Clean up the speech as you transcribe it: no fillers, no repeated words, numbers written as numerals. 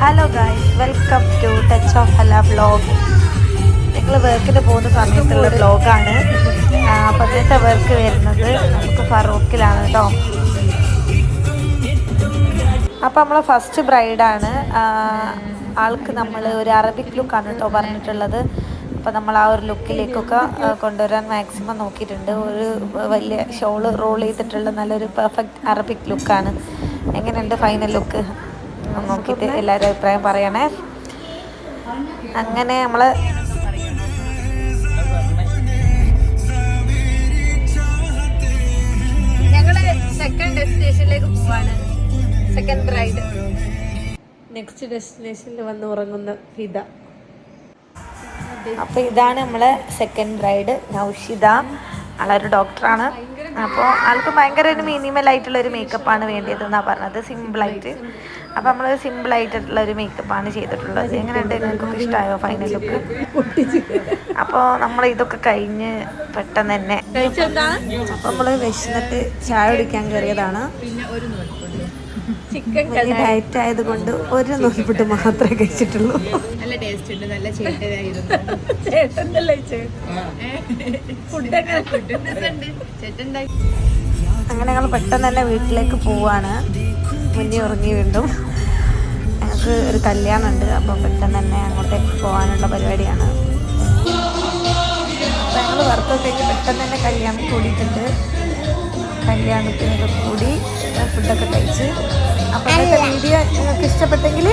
Hello guys, welcome to touch of Hala vlog. ഞങ്ങൾ വർക്കിന് പോകുന്ന സമയത്തുള്ള വ്ളോഗാണ്. അപ്പം ഇന്നത്തെ വർക്ക് വരുന്നത് നമുക്ക് ഫറൂഖിലാണ് കേട്ടോ. അപ്പം നമ്മൾ ഫസ്റ്റ് ബ്രൈഡാണ്. ആൾക്ക് നമ്മൾ ഒരു അറബിക് ലുക്കാണ് കേട്ടോ പറഞ്ഞിട്ടുള്ളത്. അപ്പോൾ നമ്മൾ ആ ഒരു ലുക്കിലേക്കൊക്കെ കൊണ്ടുവരാൻ മാക്സിമം നോക്കിയിട്ടുണ്ട്. ഒരു വലിയ ഷോള് റോൾ ചെയ്തിട്ടുള്ള നല്ലൊരു പെർഫെക്റ്റ് അറബിക് ലുക്കാണ്. എങ്ങനെയുണ്ട് ഫൈനൽ ലുക്ക് നോക്കിയിട്ട് എല്ലാവരും അഭിപ്രായം പറയണേ. അങ്ങനെ നമ്മൾ സെക്കൻഡ് ഡെസ്റ്റിനേഷനിലേക്ക് പോവാണ്. Second bride. നെക്സ്റ്റ് ഡെസ്റ്റിനേഷനിൽ വന്ന് ഉറങ്ങുന്ന ഫിദ. അപ്പോൾ ഇതാണ് നമ്മളെ സെക്കൻഡ് ബ്രൈഡ് നൗഷിദ. ആളൊരു ഡോക്ടറാണ്. അപ്പോൾ ആൾക്ക് ഭയങ്കര ഒരു മിനിമലായിട്ടുള്ളൊരു മേക്കപ്പാണ് വേണ്ടിയതെന്നാണ് പറഞ്ഞത്, സിമ്പിളായിട്ട്. അപ്പോൾ നമ്മൾ സിമ്പിളായിട്ടുള്ള ഒരു മേക്കപ്പാണ് ചെയ്തിട്ടുള്ളത്. എങ്ങനെയുണ്ട്, നിങ്ങൾക്കൊക്കെ ഇഷ്ടമായോ ഫൈനൽ ലുക്ക്? അപ്പോൾ നമ്മൾ ഇതൊക്കെ കഴിഞ്ഞ് പെട്ടെന്ന് തന്നെ അപ്പോൾ നമ്മൾ വിശന്നിട്ട് ചായ കുടിക്കാൻ കയറിയതാണ്. വലിയ ഡയറ്റ് ആയതുകൊണ്ട് ഒരു നൂൽപുട്ട് മാത്രമേ കഴിച്ചിട്ടുള്ളൂ. നല്ല ടേസ്റ്റ് ഉണ്ട്, നല്ല ചേട്ടനായിരുന്നു. അങ്ങനെ ഞങ്ങൾ പെട്ടെന്ന് തന്നെ വീട്ടിലേക്ക് പോവാണ്. മുന്നേ ഉറങ്ങി വീണ്ടും. ഞങ്ങൾക്ക് ഒരു കല്യാണം ഉണ്ട്, അപ്പോൾ പെട്ടെന്ന് തന്നെ അങ്ങോട്ടേക്ക് പോകാനുള്ള പരിപാടിയാണ്. അപ്പോൾ ഞങ്ങൾ വർക്കൊക്കെ കഴിഞ്ഞ് പെട്ടെന്ന് തന്നെ കല്യാണം കൂടിയിട്ടുണ്ട്. കല്യാണത്തിനൊക്കെ കൂടി ഫുഡൊക്കെ കഴിച്ച്. അപ്പോൾ ഇന്നത്തെ വീഡിയോ നിങ്ങൾക്ക് ഇഷ്ടപ്പെട്ടെങ്കിൽ